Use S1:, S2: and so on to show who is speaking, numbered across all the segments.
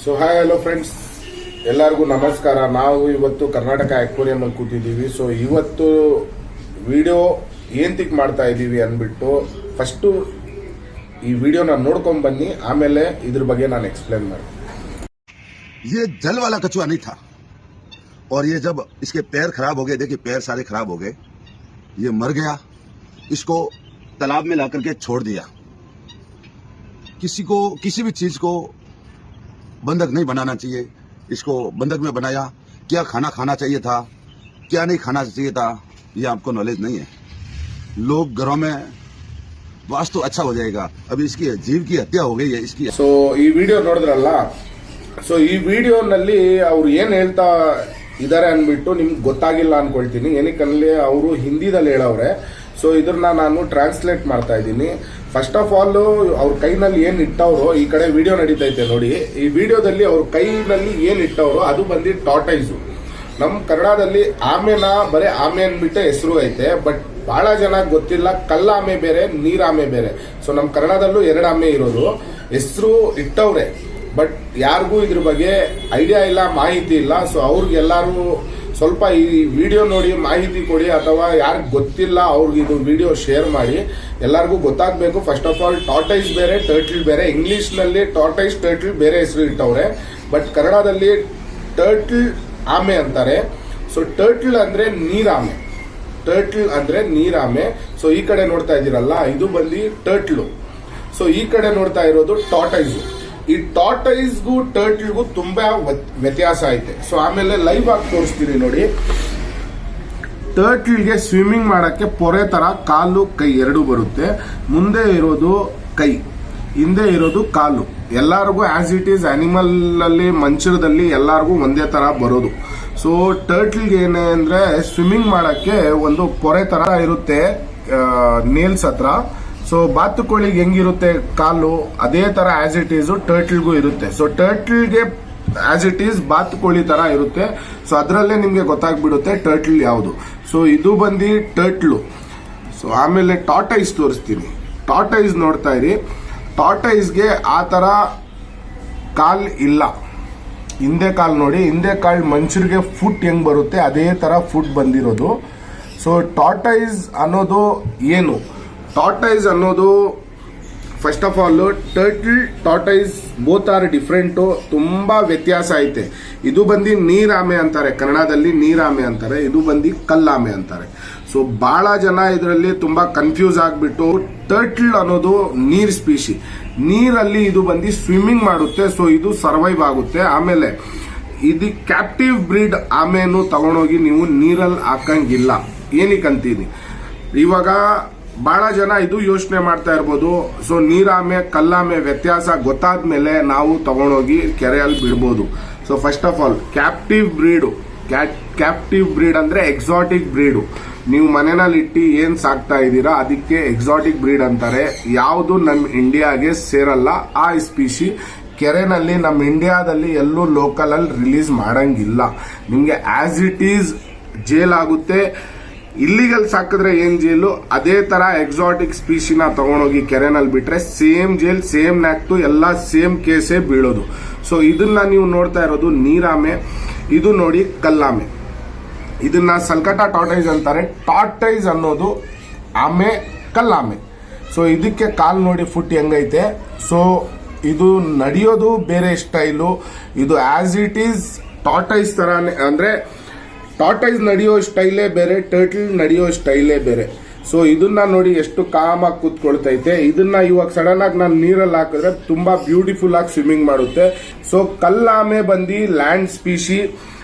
S1: So hi hello friends, ಎಲ್ಲರಿಗೂ ನಮಸ್ಕಾರ. ನಾವು ಇವತ್ತು ಕರ್ನಾಟಕ ಅಕ್ವೇರಿಯಂ ಅಲ್ಲಿ ಕೂತಿದ್ದೀವಿ. ಸೊ ಇವತ್ತು ವಿಡಿಯೋ ಏಂತಿಕ್ ಮಾಡ್ತಾ ಇದ್ದೀವಿ ಅಂದ್ಬಿಟ್ಟು ಫಸ್ಟು ಈ ವಿಡಿಯೋನ ನೋಡ್ಕೊಂಡ್ ಬನ್ನಿ, ಆಮೇಲೆ ಇದ್ರ ಬಗ್ಗೆ ನಾನು ಎಕ್ಸ್ಪ್ಲೇನ್ ಮಾಡ್ತೀನಿ.
S2: ये जल वाला कछुआ नहीं था और ये जब इसके पैर खराब हो गए, देखिए पैर सारे खराब हो गए, ये मर गया। इसको तालाब में ला करके छोड़ दिया। किसी भी चीज को बंधक नहीं बनाना चाहिए। इसको बंधक में बनाया। क्या खाना खाना चाहिए था, क्या नहीं खाना चाहिए था, ये आपको नॉलेज नहीं है। लोग घरों में वास्तु अच्छा हो जाएगा। अभी इसकी जीव की हत्या हो गई है इसकी।
S1: ಸೊ ಈ ವಿಡಿಯೋ ನೋಡಿದ್ರಲ್ಲ, ಸೊ ಈ ವಿಡಿಯೋನಲ್ಲಿ ಅವ್ರು ಏನ್ ಹೇಳ್ತಾ ಇದಾರೆ ಅನ್ಬಿಟ್ಟು ನಿಮ್ಗೆ ಗೊತ್ತಾಗಿಲ್ಲ ಅನ್ಕೊಳ್ತೀನಿ. ಏನಕ್ಕಲ್ಲಿ ಅವರು ಹಿಂದಿದಲ್ಲಿ ಹೇಳವ್ರೆ. ಸೊ ಇದನ್ನ ನಾನು ಟ್ರಾನ್ಸ್ಲೇಟ್ ಮಾಡ್ತಾ ಇದ್ದೀನಿ. ಫಸ್ಟ್ ಆಫ್ ಆಲ್ ಅವ್ರ ಕೈನಲ್ಲಿ ಏನ್ ಇಟ್ಟವ್ರು, ಈ ಕಡೆ ವಿಡಿಯೋ ನಡೀತೈತೆ ನೋಡಿ, ಈ ವಿಡಿಯೋದಲ್ಲಿ ಅವ್ರ ಕೈನಲ್ಲಿ ಏನ್ ಇಟ್ಟವ್ರು ಅದು ಬಂದು ಟಾಟೈಸು. ನಮ್ ಕನ್ನಡದಲ್ಲಿ ಆಮೆನ ಬರೀ ಆಮೆ ಅನ್ಬಿಟ್ಟೆ ಹೆಸರು ಐತೆ, ಬಟ್ ಬಹಳ ಜನ ಗೊತ್ತಿಲ್ಲ. ಕಲ್ಲಾಮೆ ಬೇರೆ, ನೀರಾಮೆ ಬೇರೆ. ಸೊ ನಮ್ ಕನ್ನಡದಲ್ಲೂ ಎರಡು ಆಮೆ ಇರೋದು. ಹೆಸರು ಇಟ್ಟವ್ರೆ, ಬಟ್ ಯಾರಿಗೂ ಇದ್ರ ಬಗ್ಗೆ ಐಡಿಯಾ ಇಲ್ಲ, ಮಾಹಿತಿ ಇಲ್ಲ. ಸೊ ಅವ್ರಿಗೆಲ್ಲರೂ ಸ್ವಲ್ಪ ಈ ವಿಡಿಯೋ ನೋಡಿ ಮಾಹಿತಿ ಕೊಡಿ, ಅಥವಾ ಯಾರಿಗೆ ಗೊತ್ತಿಲ್ಲ ಅವ್ರಿಗೆ ಇದು ವಿಡಿಯೋ ಶೇರ್ ಮಾಡಿ, ಎಲ್ಲರಿಗೂ ಗೊತ್ತಾಗಬೇಕು. ಫಸ್ಟ್ ಆಫ್ ಆಲ್ ಟಾಟೈಸ್ ಬೇರೆ, ಟರ್ಟಲ್ ಬೇರೆ. ಇಂಗ್ಲಿಷ್ ನಲ್ಲಿ ಟಾಟೈಸ್, ಟರ್ಟಲ್ ಬೇರೆ ಹೆಸರು ಇಟ್ಟವ್ರೆ, ಬಟ್ ಕನ್ನಡದಲ್ಲಿ ಟರ್ಟಲ್ ಆಮೆ ಅಂತಾರೆ. ಸೊ ಟರ್ಟಲ್ ಅಂದ್ರೆ ನೀರಾಮೆ, ಟರ್ಟಲ್ ಅಂದ್ರೆ ನೀರಾಮೆ. ಸೊ ಈ ಕಡೆ ನೋಡ್ತಾ ಇದ್ದೀರಲ್ಲ, ಇದು ಬಂದು ಟರ್ಟ್ಲು. ಸೊ ಈ ಕಡೆ ನೋಡ್ತಾ ಇರೋದು ಟಾಟೈಸು. ಈ ಟಾಟೈಸ್ಗೂ ಟರ್ಟಲ್ಗೂ ತುಂಬಾ ವ್ಯತ್ಯಾಸ ಐತೆ. ಸೊ ಆಮೇಲೆ ಲೈವ್ ಆಗಿ ತೋರಿಸ್ತೀನಿ ನೋಡಿ. ಟರ್ಟಲ್ಗೆ ಸ್ವಿಮ್ಮಿಂಗ್ ಮಾಡಕ್ಕೆ ಪೊರೆ ತರ ಕಾಲು ಕೈ ಎರಡು ಬರುತ್ತೆ. ಮುಂದೆ ಇರೋದು ಕೈ, ಹಿಂದೆ ಇರೋದು ಕಾಲು. ಎಲ್ಲರಿಗೂ ಆಸ್ ಇಟ್ ಈಸ್ ಅನಿಮಲ್ ಅಲ್ಲಿ ಮಂಚರದಲ್ಲಿ ಎಲ್ಲರಿಗೂ ಒಂದೇ ತರ ಬರೋದು. ಸೊ ಟರ್ಟಲ್ಗೆ ಏನೇ ಅಂದ್ರೆ ಸ್ವಿಮ್ಮಿಂಗ್ ಮಾಡಕ್ಕೆ ಒಂದು ಪೊರೆ ತರ ಇರುತ್ತೆ ನೇಲ್ಸ್ ಹತ್ರ. ಸೊ ಬಾತುಕೋಳಿಗೆ ಹೆಂಗಿರುತ್ತೆ ಕಾಲು, ಅದೇ ತರ ಆಸ್ ಇಟ್ ಈಸ್ ಟರ್ಟಲ್ಗೂ ಇರುತ್ತೆ. ಸೊ ಟರ್ಟಲ್ಗೆ ಆಸ್ ಇಟ್ ಈಸ್ ಬಾತುಕೋಳಿ ತರ ಇರುತ್ತೆ. ಸೊ ಅದರಲ್ಲೇ ನಿಮ್ಗೆ ಗೊತ್ತಾಗ್ಬಿಡುತ್ತೆ ಟರ್ಟಲ್ ಯಾವುದು. ಸೊ ಇದು ಬಂದು ಟರ್ಟ್ಲು. ಸೊ ಆಮೇಲೆ ಟಾಟೈಸ್ ತೋರಿಸ್ತೀನಿ. ಟಾಟೈಸ್ ನೋಡ್ತಾ ಇರಿ. ಟಾಟೈಸ್ಗೆ ಆ ತರ ಕಾಲ್ ಇಲ್ಲ. ಹಿಂದೆ ಕಾಲ್ ನೋಡಿ, ಹಿಂದೆ ಕಾಲ್ ಮನುಷ್ಯರಿಗೆ ಫುಟ್ ಹೆಂಗ್ ಬರುತ್ತೆ ಅದೇ ತರ ಫುಟ್ ಬಂದಿರೋದು. ಸೊ ಟಾಟೈಸ್ ಅನ್ನೋದು ಏನು? ಟಾಟೈಸ್ ಅನ್ನೋದು first of all turtle, tortoise both are different. ತುಂಬಾ ವ್ಯತ್ಯಾಸ ಐತೆ. ಇದು ಬಂದು ನೀರಾಮೆ ಅಂತಾರೆ, ಕನ್ನಡದಲ್ಲಿ ನೀರಾಮೆ ಅಂತಾರೆ. ಇದು ಬಂದು ಕಲ್ಲಾಮೆ ಅಂತಾರೆ. ಸೊ ಬಹಳ ಜನ ಇದರಲ್ಲಿ ತುಂಬಾ ಕನ್ಫ್ಯೂಸ್ ಆಗ್ಬಿಟ್ಟು, ಟರ್ಟಲ್ ಅನ್ನೋದು ನೀರ್ ಸ್ಪೀಶಿ, ನೀರಲ್ಲಿ ಇದು ಬಂದು ಸ್ವಿಮ್ಮಿಂಗ್ ಮಾಡುತ್ತೆ. ಸೊ ಇದು ಸರ್ವೈವ್ ಆಗುತ್ತೆ. ಆಮೇಲೆ ಇದು ಕ್ಯಾಪ್ಟಿವ್ ಬ್ರೀಡ್ ಆಮೆನು ತಗೊಂಡೋಗಿ ನೀವು ನೀರಲ್ಲಿ ಹಾಕಂಗಿಲ್ಲ. ಏನಕ್ಕಂತೀನಿ, ಇವಾಗ ಬಹಳ ಜನ ಇದು ಯೋಚನೆ ಮಾಡ್ತಾ ಇರ್ಬೋದು. ಸೊ ನೀರಾಮೆ ಕಲ್ಲಾಮೆ ವ್ಯತ್ಯಾಸ ಗೊತ್ತಾದ್ಮೇಲೆ ನಾವು ತಗೊಂಡೋಗಿ ಕೆರೆಯಲ್ಲಿ ಬಿಡ್ಬೋದು. So first of all captive breed ಅಂದ್ರೆ ಎಕ್ಸಾಟಿಕ್ ಬ್ರೀಡು. ನೀವು ಮನೆಯಲ್ಲಿ ಇಟ್ಟು ಏನ್ ಸಾಕ್ತಾ ಇದ್ದೀರಾ ಅದಕ್ಕೆ ಎಕ್ಸಾಟಿಕ್ ಬ್ರೀಡ್ ಅಂತಾರೆ. ಯಾವುದು ನಮ್ಮ ಇಂಡಿಯಾಗೆ ಸೇರಲ್ಲ ಆ ಸ್ಪೀಶಿ. ಕೆರೆನಲ್ಲಿ ನಮ್ಮ ಇಂಡಿಯಾದಲ್ಲಿ ಎಲ್ಲೂ ಲೋಕಲ್ ಅಲ್ಲಿ ರಿಲೀಸ್ ಮಾಡಂಗಿಲ್ಲ. ನಿಮ್ಗೆ ಆಸ್ ಇಟ್ ಈಸ್ ಜೇಲ್ ಆಗುತ್ತೆ. ಇಲ್ಲಿಗಲ್ ಸಾಕಿದ್ರೆ ಏನ್ ಜೇಲು, ಅದೇ ತರ ಎಕ್ಸಾಟಿಕ್ ಸ್ಪೀಶಿನ ತಗೊಂಡೋಗಿ ಕೆರೆನಲ್ಲಿ ಬಿಟ್ರೆ ಸೇಮ್ ಜೇಲ್, ಸೇಮ್ ನ್ಯಾಕ್ಟು, ಎಲ್ಲ ಸೇಮ್ ಕೇಸೇ ಬೀಳೋದು. ಸೊ ಇದನ್ನ ನೀವು ನೋಡ್ತಾ ಇರೋದು ನೀರಾಮೆ. ಇದು ನೋಡಿ ಕಲ್ಲಾಮೆ. ಇದನ್ನ ಸಲ್ಕಟ ಟಾಟೈಸ್ ಅಂತಾರೆ. ಟಾಟೈಸ್ ಅನ್ನೋದು ಆಮೆ, ಕಲ್ಲಾಮೆ. ಸೊ ಇದಕ್ಕೆ ಕಾಲ್ ನೋಡಿ ಫುಟ್ ಹೆಂಗೈತೆ. ಸೊ ಇದು ನಡೆಯೋದು ಬೇರೆ ಸ್ಟೈಲು. ಇದು ಆಸ್ ಇಟ್ ಈಸ್ ಟಾಟೈಸ್ ತರಾನೇ, ಅಂದ್ರೆ ಟಾಟೈಸ್ ನಡೆಯೋ ಸ್ಟೈಲೇ ಬೇರೆ, ಟರ್ಟಲ್ ನಡೆಯೋ ಸ್ಟೈಲೇ ಬೇರೆ. ಸೊ ಇದನ್ನ ನೋಡಿ ಎಷ್ಟು ಕಾಮಾಗಿ ಕೂತ್ಕೊಳ್ತೈತೆ. ಇದನ್ನ ಇವಾಗ ಸಡನ್ ಆಗಿ ನಾನು ನೀರಲ್ಲಿ ಹಾಕಿದ್ರೆ ತುಂಬಾ ಬ್ಯೂಟಿಫುಲ್ ಆಗಿ ಸ್ವಿಮ್ಮಿಂಗ್ ಮಾಡುತ್ತೆ. ಸೊ ಕಲ್ಲಾಮೆ ಬಂದು ಲ್ಯಾಂಡ್ ಸ್ಪೀಶಿ,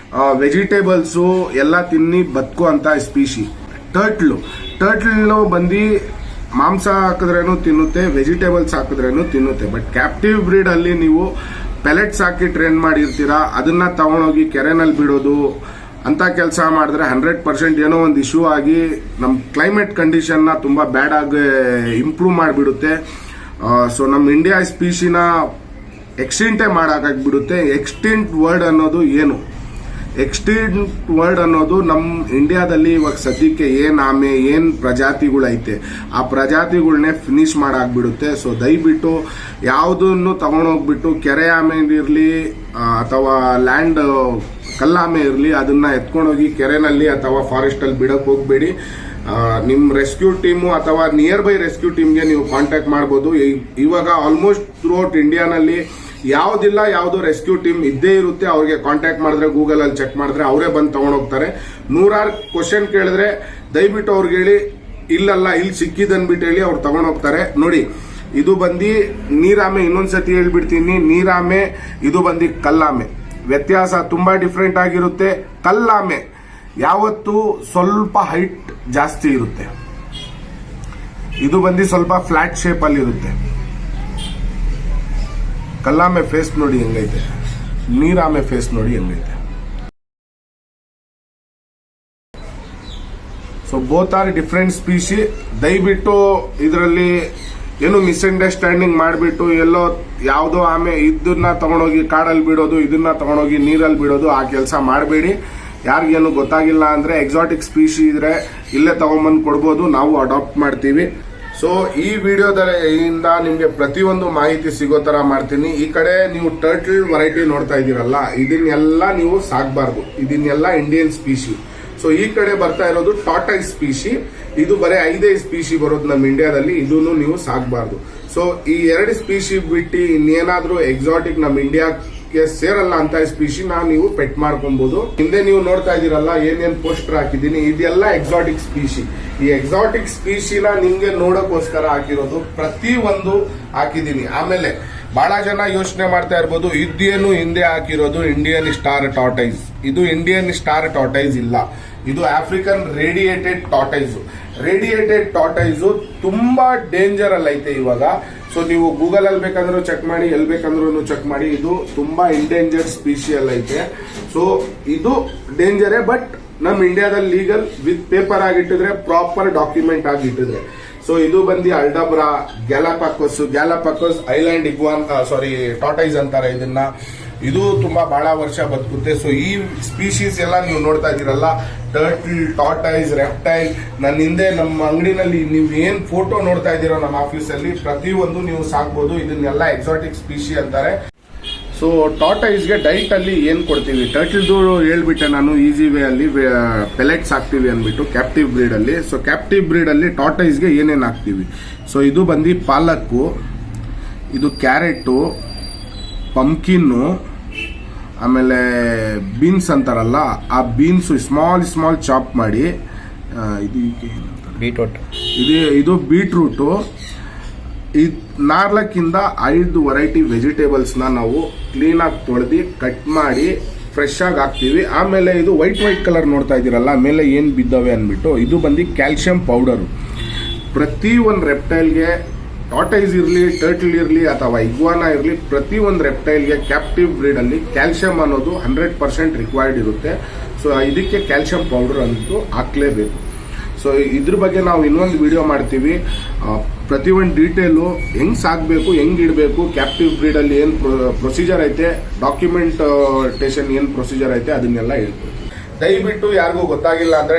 S1: ವೆಜಿಟೇಬಲ್ಸ್ ಎಲ್ಲ ತಿನ್ನಿ ಬದುಕು ಅಂತ ಸ್ಪೀಶಿ. ಟರ್ಟಲ್ ಬಂದು ಮಾಂಸ ಹಾಕಿದ್ರೇನು ತಿನ್ನುತ್ತೆ, ವೆಜಿಟೇಬಲ್ಸ್ ಹಾಕಿದ್ರೇನು ತಿನ್ನುತ್ತೆ. ಬಟ್ ಕ್ಯಾಪ್ಟಿವ್ ಬ್ರೀಡ್ ಅಲ್ಲಿ ನೀವು ಪೆಲೆಟ್ಸ್ ಹಾಕಿ ಟ್ರೈನ್ ಮಾಡಿರ್ತೀರಾ, ಅದನ್ನ ತಗೊಂಡೋಗಿ ಕೆರೆನಲ್ಲಿ ಬಿಡೋದು ಅಂತ ಕೆಲಸ ಮಾಡಿದ್ರೆ 100% ಏನೋ ಒಂದು ಇಶ್ಯೂ ಆಗಿ ನಮ್ಮ ಕ್ಲೈಮೇಟ್ ಕಂಡೀಷನ್ ನ ತುಂಬಾ ಬ್ಯಾಡ್ ಆಗಿ ಇಂಪ್ರೂವ್ ಮಾಡಿಬಿಡುತ್ತೆ. ಸೊ ನಮ್ಮ ಇಂಡಿಯಾ ಸ್ಪೀಶಿನ ಎಕ್ಸ್ಟಿಂಟೇ ಮಾಡಾಕಾಗ್ಬಿಡುತ್ತೆ. ಎಕ್ಸ್ಟಿಂಟ್ ವರ್ಡ್ ಅನ್ನೋದು ಏನು? ಎಕ್ಸ್ಟಿಂಕ್ಟ್ ವರ್ಡ್ ಅನ್ನೋದು ನಮ್ಮ ಇಂಡಿಯಾದಲ್ಲಿ ಇವಾಗ ಸದ್ಯಕ್ಕೆ ಏನ್ ಆಮೆ ಏನ್ ಪ್ರಜಾತಿಗಳೈತೆ ಆ ಪ್ರಜಾತಿಗಳನ್ನೇ ಫಿನಿಶ್ ಮಾಡಾಕ್ಬಿಡುತ್ತೆ. ಸೊ ದಯವಿಟ್ಟು ಯಾವುದನ್ನು ತಗೊಂಡೋಗ್ಬಿಟ್ಟು ಕೆರೆ ಆಮೆ ಇರಲಿ ಅಥವಾ ಲ್ಯಾಂಡ್ ಕಲ್ಲಾಮೆ ಇರಲಿ ಅದನ್ನ ಎತ್ಕೊಂಡೋಗಿ ಕೆರೆನಲ್ಲಿ ಅಥವಾ ಫಾರೆಸ್ಟ್ ಅಲ್ಲಿ ಬಿಡಕ್ ಹೋಗ್ಬೇಡಿ. ನಿಮ್ ರೆಸ್ಕ್ಯೂ ಟೀಮು ಅಥವಾ ನಿಯರ್ ಬೈ ರೆಸ್ಕ್ಯೂ ಟೀಮ್ಗೆ ನೀವು ಕಾಂಟ್ಯಾಕ್ಟ್ ಮಾಡ್ಬೋದು. ಇವಾಗ ಆಲ್ಮೋಸ್ಟ್ ಥ್ರೂ ಔಟ್ ಇಂಡಿಯಾನಲ್ಲಿ ಯಾವುದೋ ರೆಸ್ಕ್ಯೂ ಟೀಮ್ ಇದ್ದೇ ಇರುತ್ತೆ. ಅವ್ರಿಗೆ ಕಾಂಟ್ಯಾಕ್ಟ್ ಮಾಡಿದ್ರೆ ಗೂಗಲ್ ಅಲ್ಲಿ ಚೆಕ್ ಮಾಡಿದ್ರೆ ಅವರೇ ಬಂದು ತಗೊಂಡೋಗ್ತಾರೆ. 100 ಕ್ವಶನ್ ಕೇಳಿದ್ರೆ ದಯವಿಟ್ಟು ಅವ್ರಿಗೆ ಹೇಳಿ ಇಲ್ಲಲ್ಲ ಇಲ್ಲಿ ಸಿಕ್ಕಿದನ್ಬಿಟ್ಟು ಹೇಳಿ ಅವ್ರು ತಗೊಂಡೋಗ್ತಾರೆ. ನೋಡಿ, ಇದು ಬಂದು ನೀರಾಮೆ, ಇನ್ನೊಂದ್ಸತಿ ಹೇಳ್ಬಿಡ್ತೀನಿ, ನೀರಾಮೆ, ಇದು ಬಂದು ಕಲ್ಲಾಮೆ. ವ್ಯತ್ಯಾಸ ತುಂಬಾ ಡಿಫ್ರೆಂಟ್ ಆಗಿರುತ್ತೆ. ಕಲ್ಲಾಮೆ ಯಾವತ್ತು ಸ್ವಲ್ಪ ಹೈಟ್ ಜಾಸ್ತಿ ಇರುತ್ತೆ, ಇದು ಬಂದು ಸ್ವಲ್ಪ ಫ್ಲಾಟ್ ಶೇಪ್ ಅಲ್ಲಿ ಇರುತ್ತೆ. ಕಲ್ಲಾಮೆ ಫೇಸ್ ನೋಡಿ ಹೆಂಗೈತೆ, ನೀರಾಮೆ ಫೇಸ್ ನೋಡಿ ಹೆಂಗೈತೆ. So both are different species. ದಯವಿಟ್ಟು ಇದರಲ್ಲಿ ಏನು ಮಿಸ್ಅಂಡರ್ಸ್ಟ್ಯಾಂಡಿಂಗ್ ಮಾಡಿಬಿಟ್ಟು ಎಲ್ಲೋ ಯಾವುದೋ ಆಮೆ ಇದನ್ನ ತಗೊಂಡೋಗಿ ಕಾಡಲ್ಲಿ ಬಿಡೋದು, ಇದನ್ನ ತಗೊಂಡೋಗಿ ನೀರಲ್ಲಿ ಬಿಡೋದು, ಆ ಕೆಲಸ ಮಾಡಬೇಡಿ. ಯಾರಿಗೇನು ಗೊತ್ತಾಗಿಲ್ಲ ಅಂದ್ರೆ ಎಕ್ಸಾಟಿಕ್ ಸ್ಪೀಶಿ ಇದ್ರೆ ಇಲ್ಲೇ ತಗೊಂಡ್ಬಂದು ಕೊಡ್ಬೋದು, ನಾವು ಅಡಾಪ್ಟ್ ಮಾಡ್ತೀವಿ. ಸೊ ಈ ವಿಡಿಯೋದಿಂದ ನಿಮ್ಗೆ ಪ್ರತಿಯೊಂದು ಮಾಹಿತಿ ಸಿಗೋ ತರ ಮಾಡ್ತೀನಿ. ಈ ಕಡೆ ನೀವು ಟರ್ಟಲ್ ವೆರೈಟಿ ನೋಡ್ತಾ ಇದೀರಲ್ಲ, ಇದನ್ನೆಲ್ಲ ನೀವು ಸಾಕಬಾರ್ದು, ಇದನ್ನೆಲ್ಲ ಇಂಡಿಯನ್ ಸ್ಪೀಶಿ. ಸೊ ಈ ಕಡೆ ಬರ್ತಾ ಇರೋದು ಟಾರ್ಟೈಸ್ ಸ್ಪೀಶಿ, ಇದು ಬರೀ 5 ಸ್ಪೀಶಿ ಬರೋದು ನಮ್ಮ ಇಂಡಿಯಾದಲ್ಲಿ, ಇದನ್ನು ನೀವು ಸಾಕಬಾರ್ದು. ಸೊ ಈ 2 ಸ್ಪೀಶಿ ಬಿಟ್ಟು ಇನ್ನೇನಾದ್ರೂ ಎಕ್ಸಾಟಿಕ್ ನಮ್ಮ ಇಂಡಿಯಾಕ್ಕೆ ಸೇರಲ್ಲ ಅಂತ ಸ್ಪೀಶಿನ ನೀವು ಪೆಟ್ ಮಾಡ್ಕೊಬಹುದು. ಹಿಂದೆ ನೀವು ನೋಡ್ತಾ ಇದೀರಲ್ಲ ಏನೇನ್ ಪೋಸ್ಟರ್ ಹಾಕಿದೀನಿ, ಇದೆಲ್ಲ ಎಕ್ಸಾಟಿಕ್ ಸ್ಪೀಶಿ. ಈ ಎಕ್ಸಾಟಿಕ್ ಸ್ಪೀಶಿನ ನಿಮ್ಗೆ ನೋಡೋಕೋಸ್ಕರ ಹಾಕಿರೋದು, ಪ್ರತಿ ಒಂದು ಹಾಕಿದೀನಿ. ಆಮೇಲೆ ಬಹಳ ಜನ ಯೋಚನೆ ಮಾಡ್ತಾ ಇರ್ಬೋದು, ಇದೇನು ಹಿಂದೆ ಹಾಕಿರೋದು ಇಂಡಿಯನ್ ಸ್ಟಾರ್ ಟಾರ್ಟೈಸ್. ಇದು ಇಂಡಿಯನ್ ಸ್ಟಾರ್ ಟಾರ್ಟೈಸ್ ಇಲ್ಲ, ಇದು African radiated tortoise. Radiated tortoise ತುಂಬಾ ಡೇಂಜರ್ ಅಲ್ಲಿ ಐತೆ ಇವಾಗ. ಸೊ ನೀವು ಗೂಗಲ್ ಅಲ್ಲಿ ಬೇಕಂದ್ರೂ ಚೆಕ್ ಮಾಡಿ, ಎಲ್ಲಿ ಬೇಕಂದ್ರೂ ಚೆಕ್ ಮಾಡಿ, ಇದು ತುಂಬಾ ಇಂಡೇಂಜರ್ಡ್ ಸ್ಪೀಶಿ ಅಲ್ಲಿ ಐತೆ. ಸೊ ಇದು ಡೇಂಜರೇ, ಬಟ್ ನಮ್ಮ ಇಂಡಿಯಾದಲ್ಲಿ ಲೀಗಲ್ ವಿತ್ ಪೇಪರ್ ಆಗಿಟ್ಟಿದ್ರೆ, ಪ್ರಾಪರ್ ಡಾಕ್ಯುಮೆಂಟ್ ಆಗಿಟ್ಟಿದ್ರೆ. ಸೊ ಇದು ಬಂದು ಅಲ್ಡಬ್ರಾ, ಗ್ಯಾಲಪಕೋಸ್ ಐಲ್ಯಾಂಡ್ ಇಗ್ವಾನ್, ಟಾರ್ಟೈಸ್ ಅಂತಾರೆ ಇದನ್ನ. ಇದು ತುಂಬಾ ಬಹಳ ವರ್ಷ ಬದುಕುತ್ತೆ. ಸೊ ಈ ಸ್ಪೀಶೀಸ್ ಎಲ್ಲ ನೀವು ನೋಡ್ತಾ ಇದೀರಲ್ಲ, ಟರ್ಟಲ್, ಟಾರ್ಟೈಸ್, ರೆಪ್ಟೈಲ್, ನನ್ನ ಹಿಂದೆ ನಮ್ಮ ಅಂಗಡಿನಲ್ಲಿ ನೀವು ಏನ್ ಫೋಟೋ ನೋಡ್ತಾ ಇದೀರೋ ನಮ್ಮ ಆಫೀಸಲ್ಲಿ, ಪ್ರತಿಯೊಂದು ನೀವು ಸಾಕ್ಬೋದು. ಇದನ್ನೆಲ್ಲ ಎಕ್ಸಾಟಿಕ್ ಸ್ಪೀಶಿ ಅಂತಾರೆ. ಸೊ ಟಾರ್ಟೈಸ್ಗೆ ಡೈಟ್ ಅಲ್ಲಿ ಏನ್ ಕೊಡ್ತೀವಿ, ಟರ್ಟಲ್ದು ಹೇಳ್ಬಿಟ್ಟೆ ನಾನು ಈಸಿ ವೇ ಅಲ್ಲಿ ಪೆಲೆಟ್ಸ್ ಹಾಕ್ತಿವಿ ಅಂದ್ಬಿಟ್ಟು ಕ್ಯಾಪ್ಟಿವ್ ಬ್ರೀಡ್ ಅಲ್ಲಿ. ಸೊ ಕ್ಯಾಪ್ಟಿವ್ ಬ್ರೀಡ್ ಅಲ್ಲಿ ಟಾರ್ಟೈಸ್ಗೆ ಏನೇನ್ ಹಾಕ್ತಿವಿ, ಸೊ ಇದು ಬಂದು ಪಾಲಕ್ಕು, ಇದು ಕ್ಯಾರೆಟು, ಪಂಪ್ಕಿನ್ನು, ಆಮೇಲೆ ಬೀನ್ಸ್ ಅಂತಾರಲ್ಲ ಆ ಬೀನ್ಸ್ ಸ್ಮಾಲ್ ಚಾಪ್ ಮಾಡಿ, ಇದು ಬೀಟ್ರೂಟು. ಈ 4 ವೆರೈಟಿ ವೆಜಿಟೇಬಲ್ಸ್ ನಾವು ಕ್ಲೀನ್ ಆಗಿ ತೊಳೆದು ಕಟ್ ಮಾಡಿ ಫ್ರೆಶ್ ಆಗಿ ಹಾಕ್ತಿವಿ. ಆಮೇಲೆ ಇದು ವೈಟ್ ಕಲರ್ ನೋಡ್ತಾ ಇದೀರಲ್ಲ ಮೇಲೆ ಏನ್ ಬಿದ್ದವೆ ಅಂದ್ಬಿಟ್ಟು, ಇದು ಬಂದು ಕ್ಯಾಲ್ಸಿಯಂ ಪೌಡರ್. ಪ್ರತಿ ಒಂದು ರೆಪ್ಟೈಲ್ಗೆ, ಟಾರ್ಟೈಸ್ ಇರಲಿ, ಟರ್ಟಲ್ ಇರಲಿ ಅಥವಾ ಇಗ್ವಾನಾ ಇರಲಿ, ಪ್ರತಿ ಒಂದು ರೆಪ್ಟೈಲ್ಗೆ ಕ್ಯಾಪ್ಟಿವ್ ಬ್ರೀಡ್ ಅಲ್ಲಿ ಕ್ಯಾಲ್ಸಿಯಂ ಅನ್ನೋದು 100% ರಿಕ್ವೈರ್ಡ್ ಇರುತ್ತೆ. ಸೊ ಇದಕ್ಕೆ ಕ್ಯಾಲ್ಸಿಯಂ ಪೌಡರ್ ಅಂತೂ ಹಾಕ್ಲೇಬೇಕು. ಸೊ ಇದ್ರ ಬಗ್ಗೆ ನಾವು ಇನ್ನೊಂದು ವಿಡಿಯೋ ಮಾಡ್ತೀವಿ. ಪ್ರತಿಯೊಂದು ಡೀಟೇಲು ಹೆಂಗ್ ಸಾಕ್ಬೇಕು, ಹೆಂಗ್ ಇಡಬೇಕು, ಕ್ಯಾಪ್ಟಿವ್ ಬ್ರೀಡ್ ಅಲ್ಲಿ ಏನ್ ಪ್ರೊಸೀಜರ್ ಐತೆ, ಡಾಕ್ಯುಮೆಂಟೇಶನ್ ಏನ್ ಪ್ರೊಸೀಜರ್ ಐತೆ ಅದನ್ನೆಲ್ಲ ಹೇಳ್ತೀವಿ. ದಯವಿಟ್ಟು ಯಾರಿಗೂ ಗೊತ್ತಾಗಿಲ್ಲ ಅಂದ್ರೆ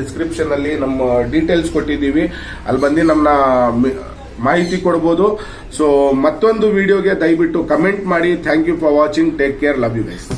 S1: ಡಿಸ್ಕ್ರಿಪ್ಷನ್ ಅಲ್ಲಿ ನಮ್ಮ ಡೀಟೇಲ್ಸ್ ಕೊಟ್ಟಿದ್ದೀವಿ, ಅಲ್ಲಿ ಬಂದು ನಮ್ಮನ್ನ ಮಾಹಿತಿ ಕೊಡ್ಬೋದು. ಸೊ ಮತ್ತೊಂದು ವಿಡಿಯೋಗೆ ದಯವಿಟ್ಟು ಕಮೆಂಟ್ ಮಾಡಿ. Thank you for watching. Take care. Love you guys.